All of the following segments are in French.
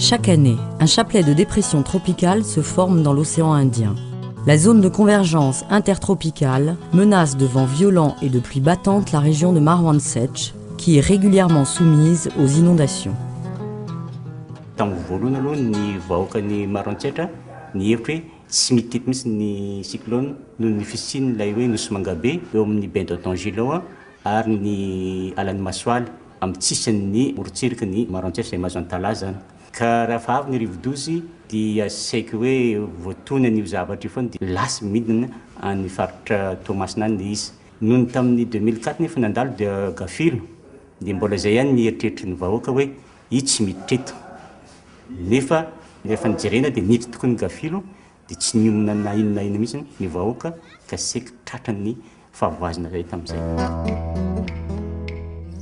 Chaque année, un chapelet de dépression tropicale se forme dans l'océan Indien. La zone de convergence intertropicale menace de vents violents et de pluies battantes la région de Marwansetch, qui est régulièrement soumise aux inondations. Tsy mitety mihitsy ny cyclone noho ny fisiany ilay hoe nosy mangabe eo amin'ny bain d'Otangilo ary ny alan'ny Masoaly amin'ny tsisan'ny morotsiraka ny Maroantsetra izay mahazo antalaza zany. Ka raha avy ny rivo-dozy dia saika hoe voatony an'io zavatra io foana dia lasa midina any faritra Toamasina any izy. Noho ny tamin'ny 2004 nefa nandalo dia gafilo dia mbola izay ihany ny eritreritry ny vahoaka hoe io tsy miditra eto. Nefa rehefa nijerena dia niditra tokoa ny gafilo dia tsy niomana na inona mihitsy ny vahoaka ka saika tratran'ny fahavoazana izay tamin'izay.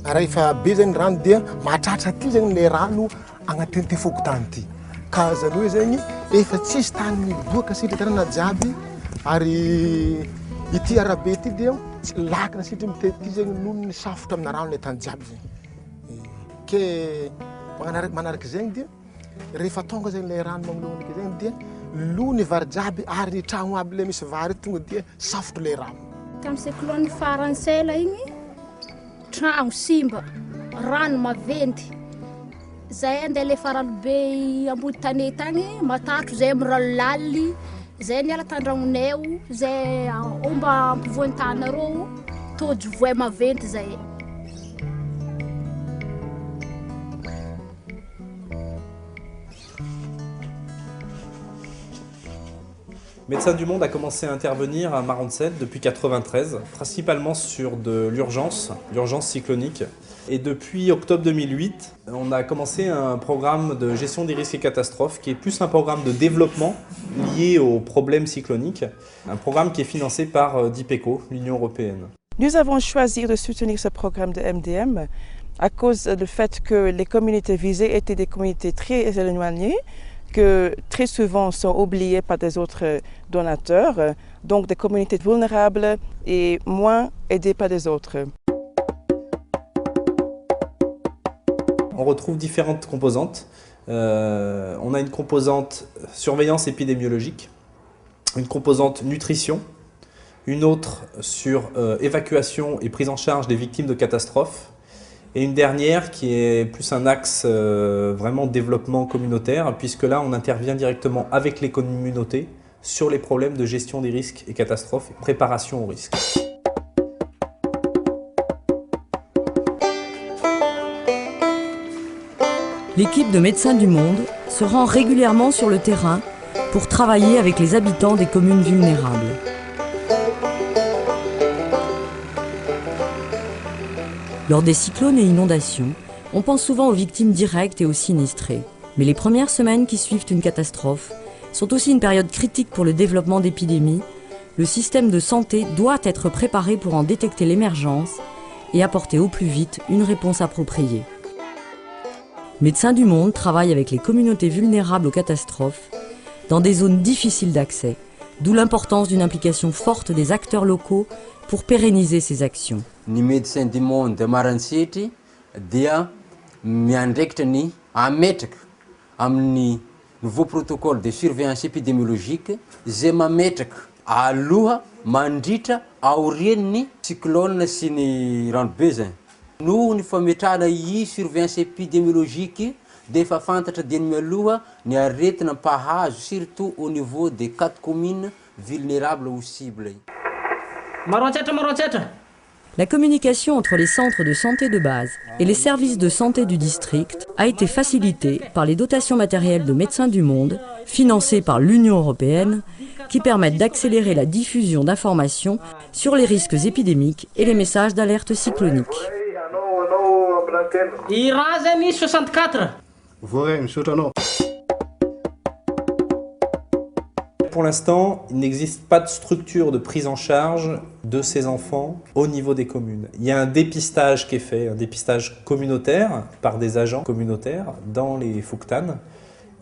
Rehefa be zany rano dia mahatratra aty zany le rano agnatin'ny ty fokotany ty. Ka zany hoe zany efa tsisy tany miboaka sitratrana jiaby ary ity arabe ity dia tsy lakina sitry mitety zany noho ny safotra amina rano le tany jiaby zany. Ke manaraka zegny dia rehefa tonga zany le rano mamilomaniky zegny dia lo ny vary jiaby ary ny tragno aby le misy vary tonga dia safotra le rano. Tamin'ny cyclone faransela igny tragno simba rano maventy zay andeha le faralobe ambony tanety agny matatro zay mirano laly zay niala tandragnonay zay omba ampivoan-tanareo tojo voay maventy zay. Médecins du Monde a commencé à intervenir à Marwansetch depuis 1993, principalement sur de l'urgence cyclonique. Et depuis octobre 2008, on a commencé un programme de gestion des risques et catastrophes qui est plus un programme de développement lié aux problèmes cycloniques, un programme qui est financé par DIPECO, l'Union européenne. Nous avons choisi de soutenir ce programme de MDM à cause du fait que les communautés visées étaient des communautés très éloignées, que très souvent sont oubliées par des autres donateurs, donc des communautés vulnérables et moins aidées par les autres. On retrouve différentes composantes. On a une composante surveillance épidémiologique, une composante nutrition, une autre sur évacuation et prise en charge des victimes de catastrophes, et une dernière qui est plus un axe vraiment développement communautaire, puisque là on intervient directement avec les communautés sur les problèmes de gestion des risques et catastrophes et préparation aux risques. L'équipe de Médecins du Monde se rend régulièrement sur le terrain pour travailler avec les habitants des communes vulnérables. Lors des cyclones et inondations, on pense souvent aux victimes directes et aux sinistrés. Mais les premières semaines qui suivent une catastrophe sont aussi une période critique pour le développement d'épidémies. Le système de santé doit être préparé pour en détecter l'émergence et apporter au plus vite une réponse appropriée. Médecins du Monde travaille avec les communautés vulnérables aux catastrophes dans des zones difficiles d'accès, d'où l'importance d'une implication forte des acteurs locaux pour pérenniser ces actions. Ny Médecins du Monde Maroantsetra dia miandraikitra ny ametraka amin'ny nouveau protocole de surveillance épidémiologique zay mametraka aloha mandritra aorian'ny cyclone sy ny ranobe zany. Noho ny fametrahana i surveillance épidémiologique dia efa fantatra dia ny mialoha ny aretina mpahazo surtout au niveau des 4 communes vulnérables ou cibles. Maroantsetra. La communication entre les centres de santé de base et les services de santé du district a été facilitée par les dotations matérielles de Médecins du Monde, financées par l'Union européenne, qui permettent d'accélérer la diffusion d'informations sur les risques épidémiques et les messages d'alerte cyclonique. Irazani 64. Pour l'instant, il n'existe pas de structure de prise en charge de ces enfants au niveau des communes. Il y a un dépistage qui est fait, un dépistage communautaire par des agents communautaires dans les Fouktanes.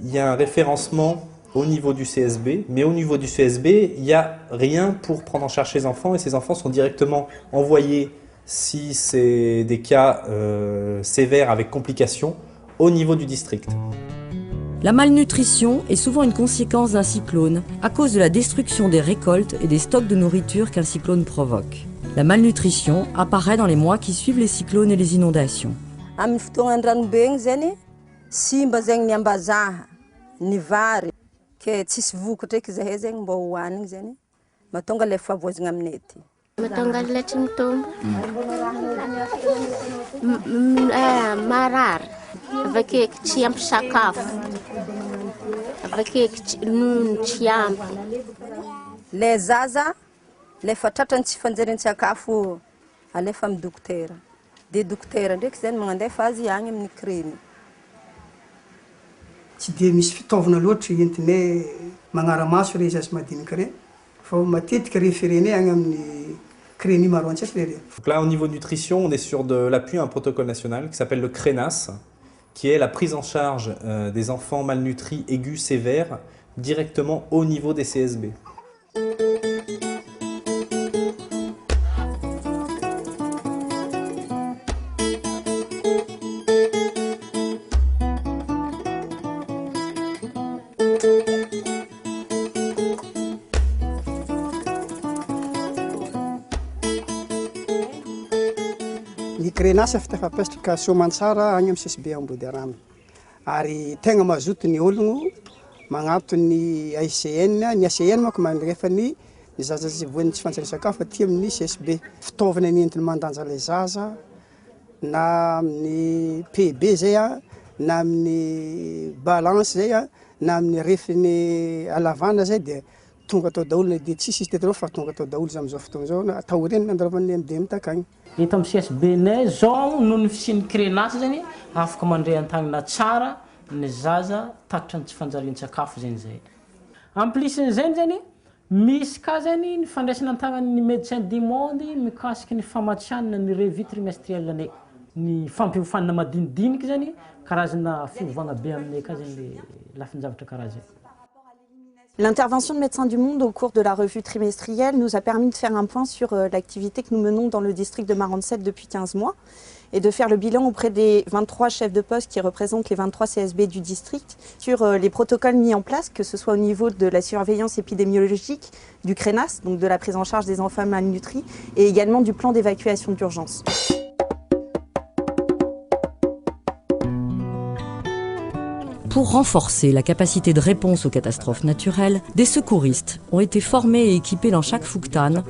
Il y a un référencement au niveau du CSB, mais au niveau du CSB, il n'y a rien pour prendre en charge ces enfants et ces enfants sont directement envoyés, si c'est des cas sévères avec complications, au niveau du district. La malnutrition est souvent une conséquence d'un cyclone à cause de la destruction des récoltes et des stocks de nourriture qu'un cyclone provoque. La malnutrition apparaît dans les mois qui suivent les cyclones et les inondations. Amin'ny fotoanan-dranobe igny zany simba zegny ny ambazaha ny vary ke tsisy vokatra eky zahay zegny mba hohanigny zany mahatonga le favoazigna aminay aty. Mahatonga letry mitombo marary avake tsy ampy sakafo avake nono tsy ampy. Le zaza le fa tratrany tsy fanjarin-tsakafo alefa amin'ny dokotera. De dokotera ndraiky zany magnandefa azy agny amin'ny kriny. Tsy dia misy fitaovana loatra entinay magnara-maso re zazy madinika re fa matetika référenay agny amin'ny kriny maro antsaky le. Donc là, au niveau nutrition, on est sur de l'appui à un protocole national qui s'appelle le CRENAS, qui est la prise en charge des enfants malnutris aigus sévères directement au niveau des CSB. Ny CRENAS fitafapetraka soamantsara agny amin'ny CSB Ambody Aramy. Ary tegna mazoto ny ologno magnato ny AICN, ny ACN manko manrefa ny zaza voany tsy fanjarian-sakafo aty amin'ny CSB. Fitaovana nentina mandanja le zaza na amin'ny PB zay na amin'ny balance zay na amin'ny refiny alavana zay dia tonga atao daholo dia tsisy teto fa tonga atao daholo amin'izao fotoana izao atao reny nandravan'ny MDM takagny. Eto amin'ny CSB-nay zao noho ny fisian'ny CRENAS zany afaka mandray an-tagnana tsara ny zaza tatitra ny tsy fanjarian-tsakafo zany zay. En plus n'izany zany misy ka zany ny fandraisana an-tagnan'ny médecin du monde mikasiky ny famatsianana ny revue trimestrielle-nay. Ny fampiofanana madinidinika zany karazana fiovagna be aminay ka zany lafinjavatra karazany. L'intervention de Médecins du Monde au cours de la revue trimestrielle nous a permis de faire un point sur l'activité que nous menons dans le district de Marantsset depuis 15 mois et de faire le bilan auprès des 23 chefs de poste qui représentent les 23 CSB du district sur les protocoles mis en place, que ce soit au niveau de la surveillance épidémiologique, du CRENAS, donc de la prise en charge des enfants malnutris, et également du plan d'évacuation d'urgence. Pour renforcer la capacité de réponse aux catastrophes naturelles, des secouristes ont été formés et équipés dans chaque Fouktan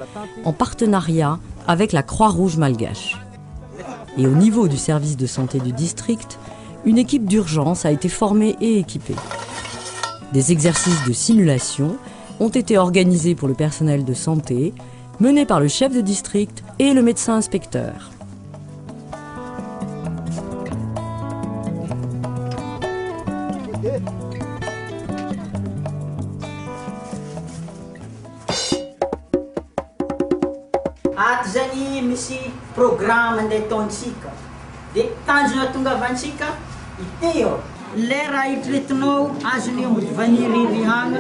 en partenariat avec la Croix-Rouge malgache. Et au niveau du service de santé du district, une équipe d'urgence a été formée et équipée. Des exercices de simulation ont été organisés pour le personnel de santé, menés par le chef de district et le médecin inspecteur. Ato zany misy programme andeha ataontsika dia tanjona tongavantsika ity ao le raha itretinao azony ambody rihana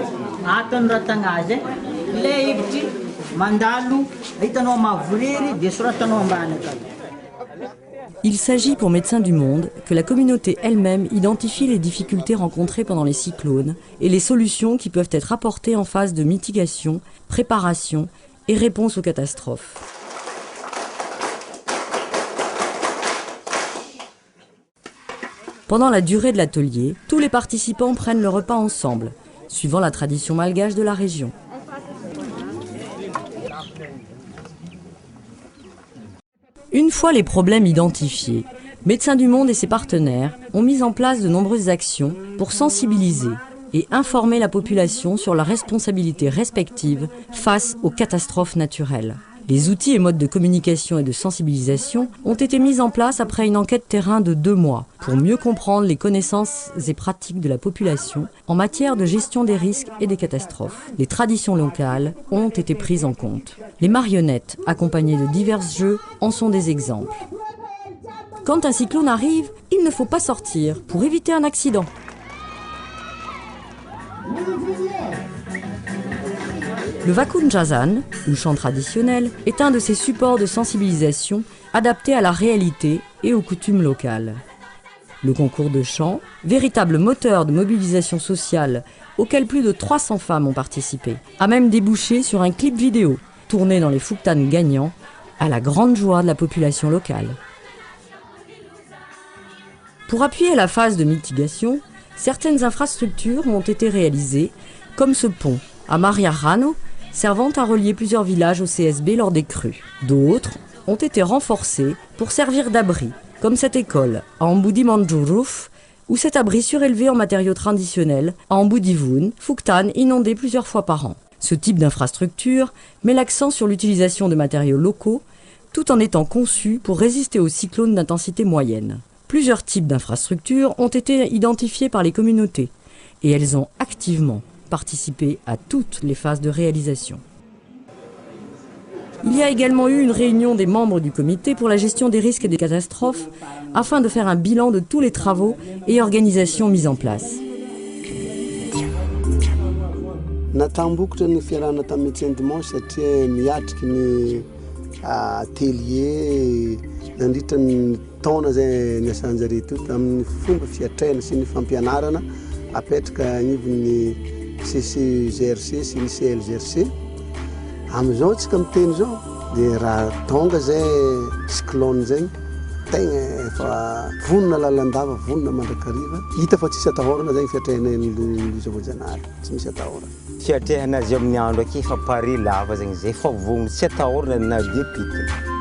atony ratagna azy le hevitry mandalo hitanao mavoriry dia soratanao ambany akany. Il s'agit pour Médecins du Monde que la communauté elle-même identifie les difficultés rencontrées pendant les cyclones et les solutions qui peuvent être apportées en phase de mitigation, préparation et réponse aux catastrophes. Pendant la durée de l'atelier, tous les participants prennent le repas ensemble, suivant la tradition malgache de la région. Une fois les problèmes identifiés, Médecins du Monde et ses partenaires ont mis en place de nombreuses actions pour sensibiliser et informer la population sur leurs responsabilités respectives face aux catastrophes naturelles. Les outils et modes de communication et de sensibilisation ont été mis en place après une enquête terrain de 2 mois pour mieux comprendre les connaissances et pratiques de la population en matière de gestion des risques et des catastrophes. Les traditions locales ont été prises en compte. Les marionnettes, accompagnées de divers jeux, en sont des exemples. Quand un cyclone arrive, il ne faut pas sortir pour éviter un accident. Le Vakunjazan, ou chant traditionnel, est un de ces supports de sensibilisation adaptés à la réalité et aux coutumes locales. Le concours de chant, véritable moteur de mobilisation sociale auquel plus de 300 femmes ont participé, a même débouché sur un clip vidéo tourné dans les Fouktan gagnants à la grande joie de la population locale. Pour appuyer la phase de mitigation, certaines infrastructures ont été réalisées, comme ce pont à Mariarano, servant à relier plusieurs villages au CSB lors des crues. D'autres ont été renforcées pour servir d'abri, comme cette école à Ambudi Manjuruf, ou cet abri surélevé en matériaux traditionnels à Ambudivun, Fouktan, inondé plusieurs fois par an. Ce type d'infrastructure met l'accent sur l'utilisation de matériaux locaux, tout en étant conçu pour résister aux cyclones d'intensité moyenne. Plusieurs types d'infrastructures ont été identifiés par les communautés, et elles ont activement participé à toutes les phases de réalisation. Il y a également eu une réunion des membres du comité pour la gestion des risques et des catastrophes afin de faire un bilan de tous les travaux et organisations mis en place. Natambokotra ny fiarahana tamin'ny médecin du monde satria miatriky ny atelier nandritra ny taona zay niasanjare to amin'ny fomba fiatraina sy ny fampianarana apetraka anivon'ny CCGRC sy ny CLGRC. Amizao tsika miteny zao dia raha tonga zay cyclone zay tegna efa vonona lalandava, vonona mandrakariva. Hita fa tsisy atahorana zay fiatrainan'ny Lozoajanahary, tsy misy atahorana. Fiatrehana azy amin'ny andro aky efa pare lava zegny zay fa vonona tsy atahorana na dia pity.